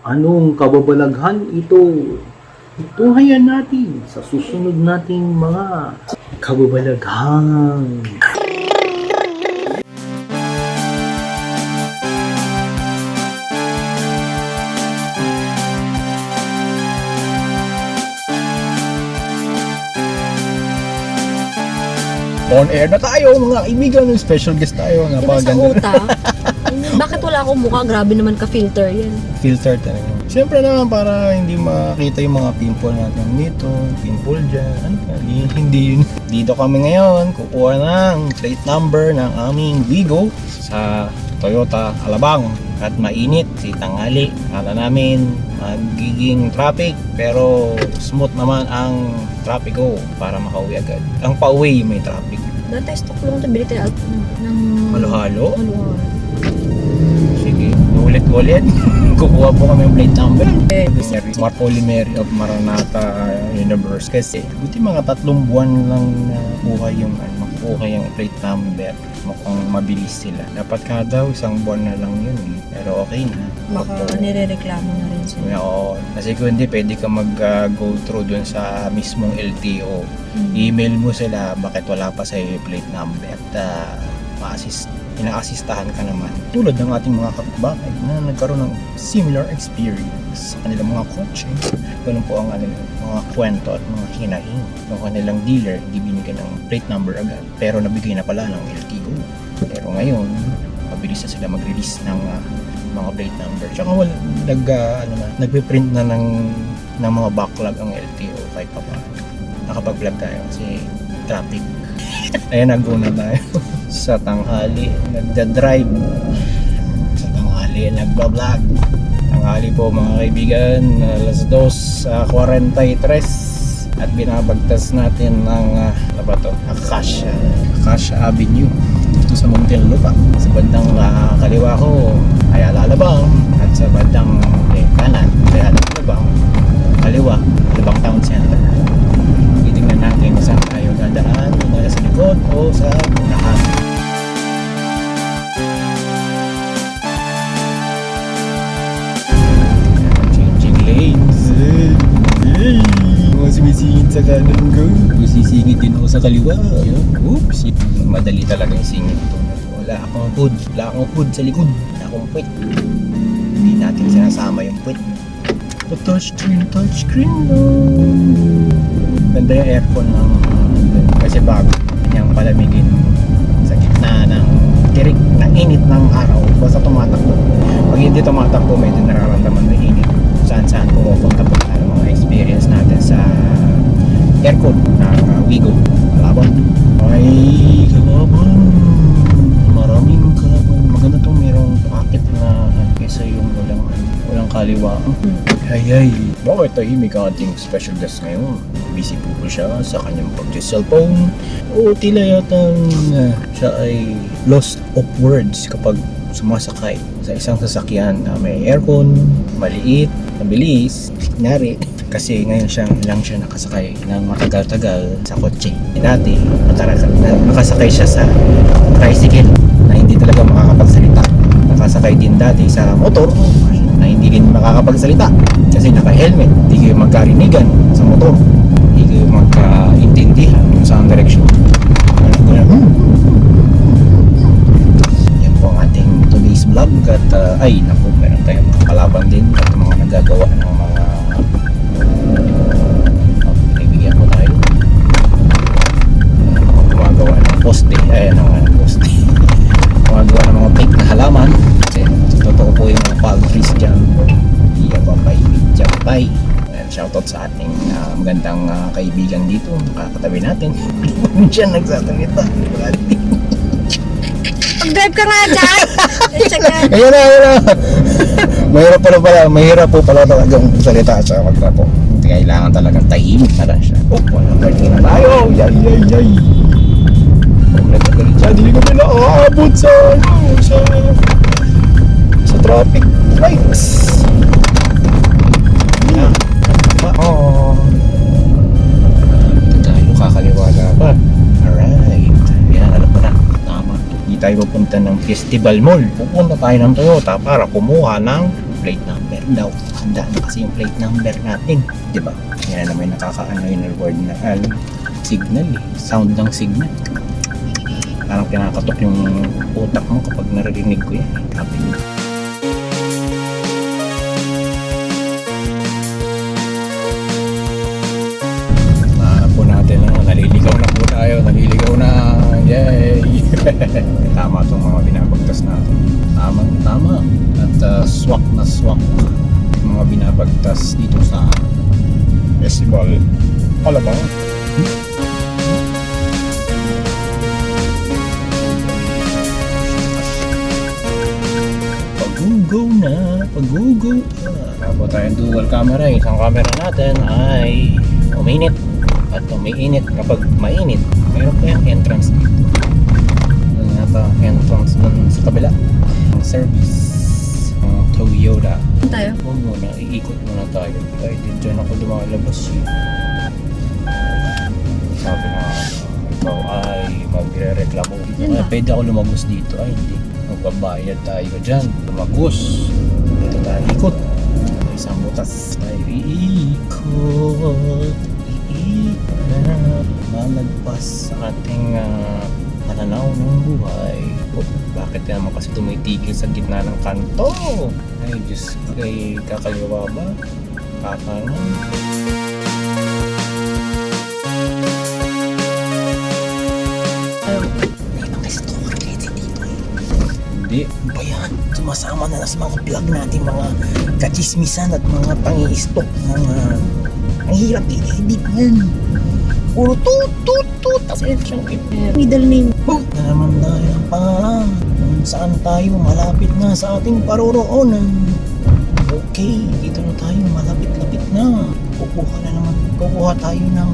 Anong kababalaghan ito? Tuhayan natin sa susunod nating mga kababalaghan. On air na tayo mga kaibigan, special guest tayo. Diba sa Napakaganda. uta? Bakit wala akong mukha? Grabe naman ka-filter yan. Filter talaga. Siyempre naman para hindi makita yung mga pimple natin dito, pimple dyan. Ano pa? Hindi yun. Dito kami ngayon, kukuha ng plate number ng aming Wigo sa Toyota Alabang. At mainit si tanghali. Kala namin magiging traffic pero smooth naman ang traffic go para makauwi agad. Ang pauwi may traffic. Dati stock lang ito, bili tayo ng Halo-halo? halo-halo. Sige, ulit-ulit. Kukuha po kami yung plate number. Eh, Smart Polymer of Maranatha Universe. Kasi buti mga 3 buwan lang nakuha yung plate number. Mukhang mabilis sila. Dapat ka daw 1 buwan na lang yun. Pero okay na. baka nirereklamo na rin sila. Oo. Kasi kung hindi, pwede ka mag-go through dun sa mismong LTO. Email mo sila bakit wala pa sa plate number. At ina-assistahan ka naman. Tulad ng ating mga kapitbahay na nagkaroon ng similar experience sa kanilang mga kotse. Ganun po ang mga kwento at mga hinaing. Yung kanilang dealer, hindi binigyan ng plate number agad. Pero nabigay na pala ng LTO. Pero ngayon, mabilis na sila mag-release ng mga plate number. Tsaka nagpe-print na ng mga backlog ang LTO kahit pa pa. Nakapag-vlog tayo kasi traffic. Ayan, nag-una tayo. Sa tanghali, nagda-drive. Sa tanghali, nagba-vlog. Tanghali po mga kaibigan, alas 2:43 at binabagtas natin ng ano ba to? Acacia Avenue dito sa Muntinlupa. Sa bandang kaliwa ko ay Alabang at sa bandang kanan ay Alabang, kaliwa Alabang Town Center. Titingnan natin saan tayo dadaan, kung sa likod o sa unahan. Changing lanes. Hey! Mga sumisingit sa kanan ko. Sisingit din ako sa kaliwa. Oops! Madali talaga yung singit ito. Wala akong hood sa likod. Wala akong puwet. Hindi natin sinasama yung puwet. Touchscreen lang. Ganda yung aircon kasi bago kanyang palamigin sa gitna ng tirik ng init ng araw basta tumatakbo. Pag hindi tumatakbo, medyo nararamdaman na init saan pumupunta po tayo mga experience natin sa aircon ng Wigo Kalaban. Ay Kalaban, maraming Kalaban. Maganda itong mayroong pocket na kesa yung walang kaliwa. Ay, bakit tahimik ang ating special guest ngayon? Busy po siya sa kanyang pag-cellphone o tila yatang siya ay lost of words kapag sumasakay sa isang sasakyan na may aircon, maliit, mabilis, nari. Kasi ngayon lang siya nakasakay ng matagal-tagal sa kotse. Dati, nakasakay siya sa tricycle na hindi talaga makakapagsalita. Nakasakay din dati sa motor na hindi din makakapagsalita kasi naka-helmet. Hindi kayo magkarinigan sa motor. Hindi kayo magkaintindihan kung saan direksyon. Yan po ang ating today's vlog at naku, meron tayong mga kalaban din at mga nagagawa ng mga binibigyan ko tayo gumagawa ng poste gumagawa ng mga fake na halaman kasi totoo po yung mga palm trees dyan. Japay. Shoutout sa ating magandang kaibigan dito, kakatabi natin. Diyan nagsasalita. Mag-drive ka nga dyan! Ayun na. Mahirap po pala talagang salita sa magtrapo. Kailangan talagang tahimik na lang siya. Walang parking na tayo. Yay. Hindi kami naaabot sa traffic lights. Ito tayo kakaliwa dapat. Alright. Yan, alam mo na. Tama. Hindi tayo pupunta ng Festival Mall. Pupunta tayo ng Toyota para kumuha ng plate number. right now, handa na kasi yung plate number natin. Diba? Yan na naman nakakaano yung word na signal eh. Sound ng signal. Parang kinakatok yung utak mo kapag naririnig ko yan. Grabe. Po natin, naliligaw na po tayo, naliligaw na, yay! Tama itong mga binabagtas natin, tama at swak na swak yung mga binabagtas dito sa festival Alabang. Pag-go na tapos tayong dual camera, isang camera natin ay uminit at umiinit. Kapag mainit, mayroon pa yung entrance dito. Ano nga ba entrance dun sa kabila? Ang service ng Toyota. Saan tayo? Huwag muna, iikot muna tayo. Kahit dyan ako lumalabas yun. Sabi na ikaw ay magre-reklamo. Yan ba? Pwede ako lumagos dito. Ay hindi, magbabayad tayo dyan. Lumagos. Dito tayo ikot. Isang butas tayo iikot. Malagpas sa ating pananaw ng buhay. Bakit naman kasi tumitigil sa gitna ng kanto? Ay Diyos, ay kakaliwa ba? Kakanan? Hindi. Ba yan? Sumasama na sa mga vlog natin, mga kachismisan at mga pangi-stalk ng ang hirap i-edit yan. Puro tut. Kasi siyang Middle name. na naman dahil ang pangalan kung saan tayo malapit na sa ating paroroonan. Okay, dito na tayo, malapit-lapit na. Kukuha tayo ng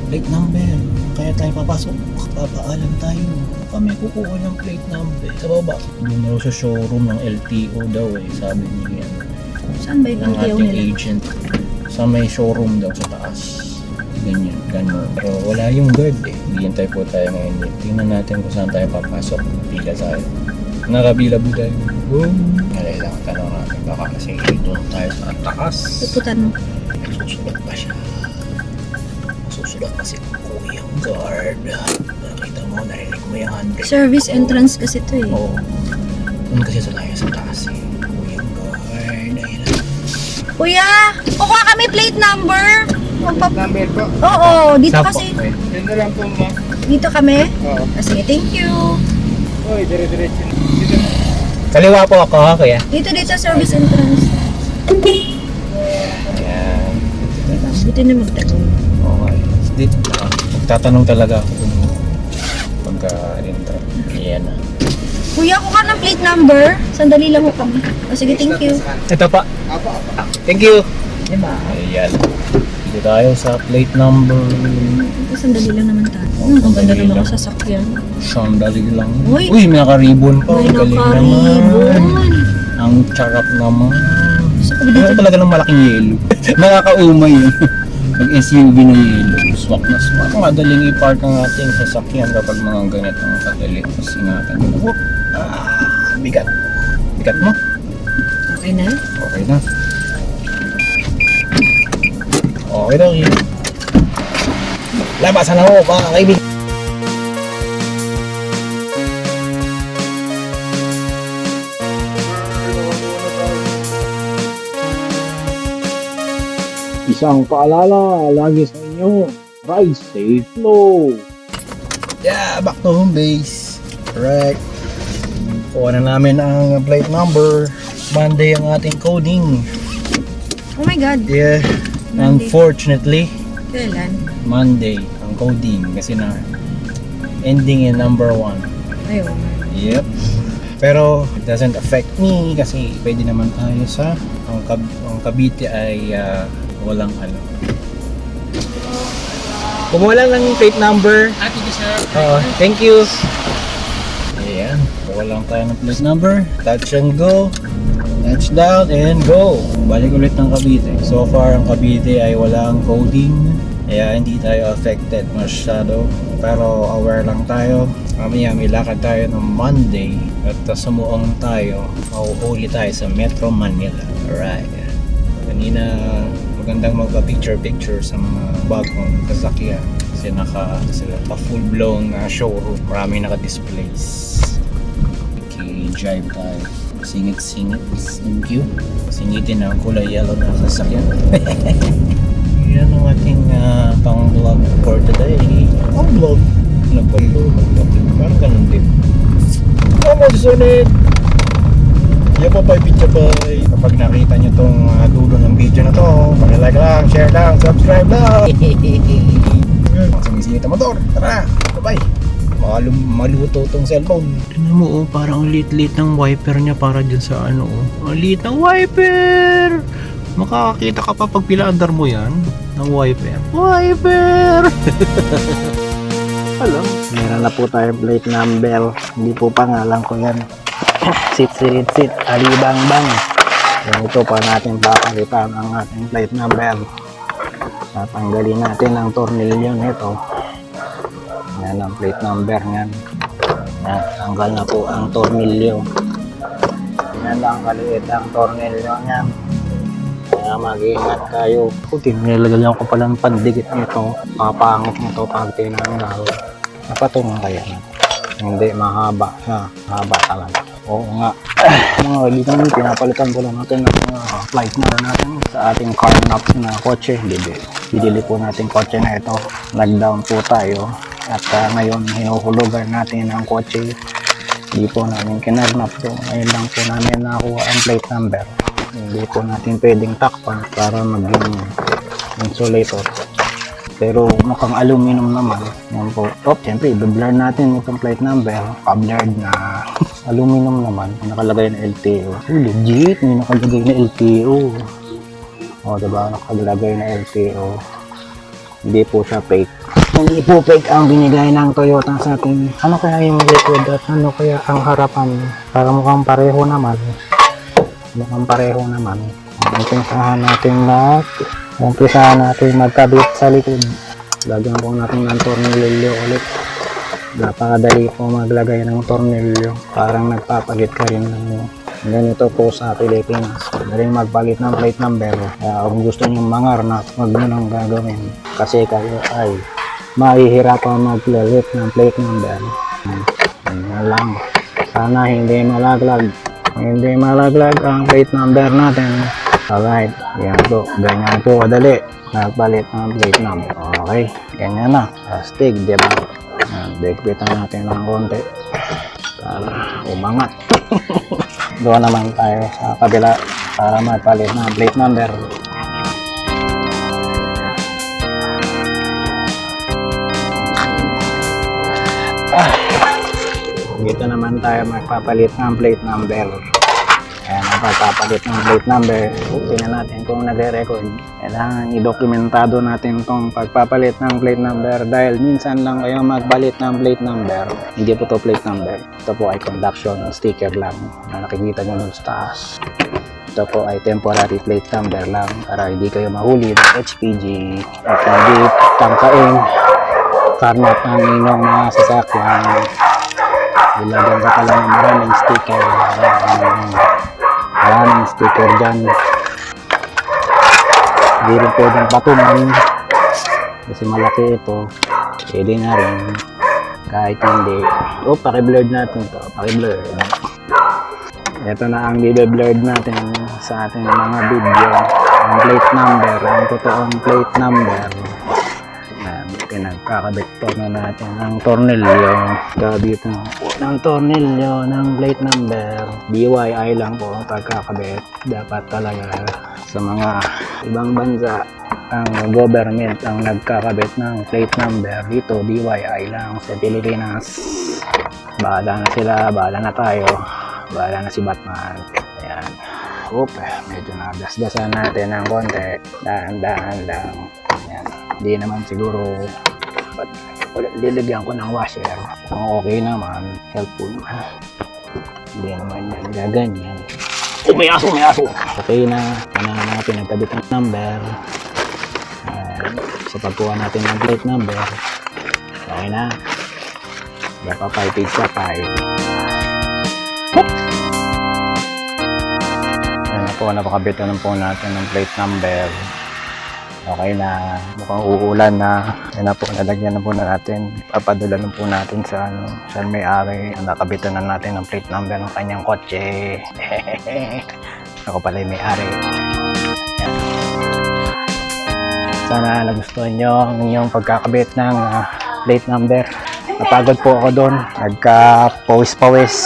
plate number. Kaya tayo papasok, papaalam tayo. Kami kukuha ng plate number sa baba. Doon daw sa showroom ng LTO daw sabi niya. Saan ba yung Ng LTO ating nila? agent. Sa may showroom daw sa taas. Ganyan, gano'n. Pero wala yung guard eh. Hihintay po tayo ngayon. Tingnan natin kung saan tayo papasok. Pila tayo. Nakabila po tayo. Boom! Alay lang, tanong natin. Baka kasi doon tayo sa taas. Puputan mo. Susulat pa siya. Susulat pa si Kuyang Guard. Nakita mo, narinig mo yung handbrake. Service entrance kasi to eh. Oo. Doon kasi tayo sa taas eh. Kuyang Guard. Ayun na. Kuya, kukuha kami plate number. Number po. Oo, dito Sapo. kasi. Yun na lang po ma. Dito kami. Oo. Sige, thank you. Uy, dire-diretso. Dito. Kaliwa po ako, kuya. Dito service entrance. Ayan. Dito na magtanong. Okay. Dito, magtatanong talaga ako kung pagka-intro. Ayan na. Kuya, kuha ng plate number. Sandali lang ho kami. Sige, thank you. Ito pa. Apa. Thank you. Diba? Ayan. Dito tayo sa plate number. Sandali lang naman tayo. Ang ganda ng mga sasakyan. Sandali lang. Uy. Uy, may naka-ribbon pa. May Ang galing naka-ribbon. naman. Ang charap naman. Sa Ano kabila talaga ng malaking yelo. Nakakaumay yun. Pag SUV na yelo. Swak na swak. Madaling i-park ang ating sasakyan kapag mga ganitong kadali. Tapos ingatan nyo. Whoop! Bigat. Bigat mo? Okay na? Okay na. Okay na, okay. Labasan ako, mga kaibigan. Isang paalala lagi sa inyo, ride safe low. Yeah, back to home base. Correct. Kuha na namin ang plate number. Monday ang ating coding. Oh my God. Yeah. Monday. Unfortunately, Kailan? Monday ang coding kasi na ending in number 1. Ayun. Yep. Pero it doesn't affect me kasi pwede naman tayo sa ang Cavite ay walang ano. Kumuha lang ng plate number. Thank you. Ayan. Kuha lang tayo ng plate number. Touch and go. Touchdown and go. Balik ulit ng Cavite. So far ang Cavite ay walang coding. Kaya hindi tayo affected masyado. Pero aware lang tayo. Mamaya may lakad tayo ng Monday. At sumuong tayo. Mauhuli tayo sa Metro Manila. Alright. Kanina magandang magpa-picture sa mga bagong sasakyan kasi sila pa full-blown na showroom. Maraming naka-displays. Okay, drive tayo. Singit-singit. Thank you. Singitin ang kulay yellow na sasakyan. Yan ang ating pang-vlog for today. Ang vlog. Nag-vlog. Parang ganun din. Almost sulit! Yapapay, pichapay! Kapag nakita nyo tong dulo ng video na to, like lang, share lang, subscribe lang! Sumisingit ang motor! Tara! Bye-bye! Maluto tong cellphone. Tignan mo oh, parang lit-lit ng wiper niya para dyan sa ano oh. Ang lit ng wiper! Makakakita ka pa pag pinaandar mo yan ng wiper. Wiper! Alam, meron na po tayong plate number. Hindi po pangalan ko yan. Sit, alibang bang. Yan, ito pa natin papalitan ang ating plate number. Tatanggalin natin ang tornilyo nito. Yan ang plate number niyan. Yan, tanggal na po ang tornilyo. Yan lang kaliit ang tornilyo niyan. Kaya mag-iingat kayo. Puti, nilagyan ko palang pandikit nito. Papangit nito pag tinanggal. Napatungan kaya na. Hindi, mahaba siya. Mahaba talaga. Oo nga. Mga kaibigan, pinapalitan ko lang natin ng mga flight na natin sa ating car knob na kotse. Bibili po natin kotse na ito. Nag-down po tayo. At ngayon, hinuhulugan natin ang kotse. Hindi po namin kinarnap po. Ngayon lang po namin nakuha ang plate number. Hindi po natin pwedeng takpan para maging insulator. Pero mukhang aluminum naman. Yan po. Oh, siyempre, i-blur natin itong plate number. Pa-blurred na aluminum naman. Nakalagay na LTO. Oh, legit, may nakalagay na LTO. O, diba? Nakalagay na LTO. Hindi po siya fake. Hindi po fake ang binigay ng Toyota sa atin. Ano kaya yung likod at ano kaya ang harapan? Para mukhang pareho naman. Mukhang pareho naman. Umpisahan natin lahat. Umpisahan natin magkabit sa likod. Lagyan po natin ng tornilyo ulit. Napakadali po maglagay ng tornilyo. Parang nagpapalit ka rin ng ganito po sa Pilipinas. Madaling magpalit ng plate number. Kaya kung gusto nyo mangarnap, wag nyo nang gagawin. Kasi kayo ay mahihirapan magpalit ng plate number. Yan lang. Sana hindi malaglag. Hindi malaglag ang plate number natin. Alright, yan po. Ganyan po kadali. Nagpalit ng plate number. Okay, ganyan na. Astig, diba? Dikpitan natin ng konti para umangat. Doon naman tayo sa kabila para magpalit ng plate number. Dito naman tayo magpapalit ng plate number. Ayan, magpapalit ng plate number. Tingnan natin kung nagre-record. Kailangan i-dokumentado natin itong pagpapalit ng plate number dahil minsan lang kayo magpalit ng plate number. Hindi po to plate number. Ito po ay conduction sticker lang na nakikita nyo dun sa taas. Ito po ay temporary plate number lang para hindi kayo mahuli ng HPG at hindi tangkain karnap ng inyong mga sasakyan. Ilagyan ka pala ng maraming sticker. Maraming sticker dyan. Hindi rin pwedeng patungan kasi malaki ito. Pwede na rin kahit hindi. O, paki-blurred natin ito. Paki-blurred. Ito na ang blurred natin sa ating mga video. Ang plate number. Ang totoong plate number. Pinagkakabit po na natin ang tornilyo. Kabit ng tornilyo ng plate number. DIY lang po pagkakabit. Dapat talaga sa mga ibang bansa ang government ang nagkakabit ng plate number. Dito DIY lang sa Pilipinas. Bahala na sila, bahala na tayo, bahala na si Batman. Ayan. Medyo nadasdasan natin ng konti. Dahan-dahan lang. Ayan. Hindi naman siguro lilagyan ko ng washer. Kung okay naman, helpful naman. Hindi naman yan gaganyan. May aso! Okay na. Yan na pinagkabit ng number. Sa pagkuha natin ng plate number. Okay na. Dapat 5 page sa 5. Yan na po po, napakabitan na po natin ng plate number. Okay na, mukhang uulan na. Yan na po, nalagyan na po na natin. Papadala na po natin sa saan may-ari. Nakabitan na natin ng plate number ng kanyang kotse. Ako pala yung may-ari. Yan. Sana nagustuhan nyo ang inyong pagkakabit ng plate number. Napagod po ako doon. Nagka-pawis-pawis.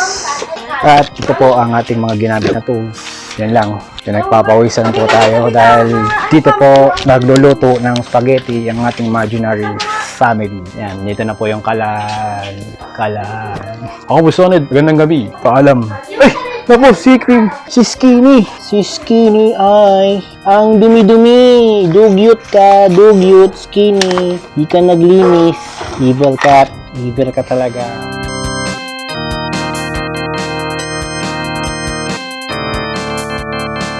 At ito po ang ating mga ginamit na tools. Yan lang. Pinagpapawisan po tayo dahil dito po nagluluto ng spaghetti ang ating imaginary family. Yan. Dito na po yung kalan. Ako po Soned. Magandang gabi. Paalam. Ay! Naku, si Skinny. Si Skinny ay ang dumi-dumi. Dugyot ka, dugyot, Skinny. Di ka naglinis. Evil cat. Evil ka talaga.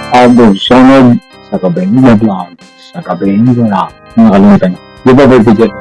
Abo, Soned sa Kabenga Vlog. Sa Kabenga Vlog. Nakalimutan. Di ba, Baby Jet?